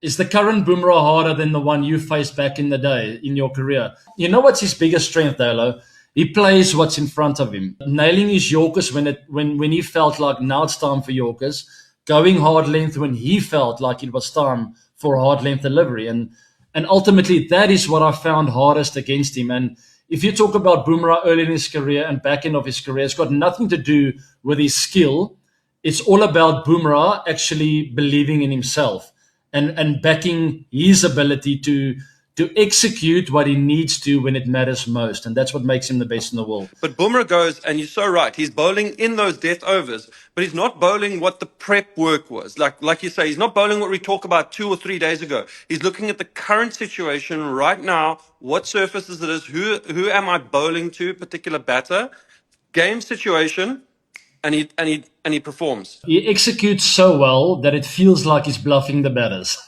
Is the current Bumrah harder than the one you faced back in the day in your career? You know what's his biggest strength, Dalo? He plays what's in front of him, nailing his Yorkers when he felt like now it's time for Yorkers, going hard length when he felt like it was time for hard length delivery, and ultimately that is what I found hardest against him. And if you talk about Bumrah early in his career and back end of his career, it's got nothing to do with his skill. It's all about Bumrah actually believing in himself and backing his ability to execute what he needs to when it matters most. And that's what makes him the best in the world. But Bumrah goes, and you're so right, he's bowling in those death overs, but he's not bowling what the prep work was. Like you say, he's not bowling what we talked about 2 or 3 days ago. He's looking at the current situation right now, what surfaces it is, who am I bowling to, particular batter, game situation, and he performs. He executes so well that it feels like he's bluffing the batters.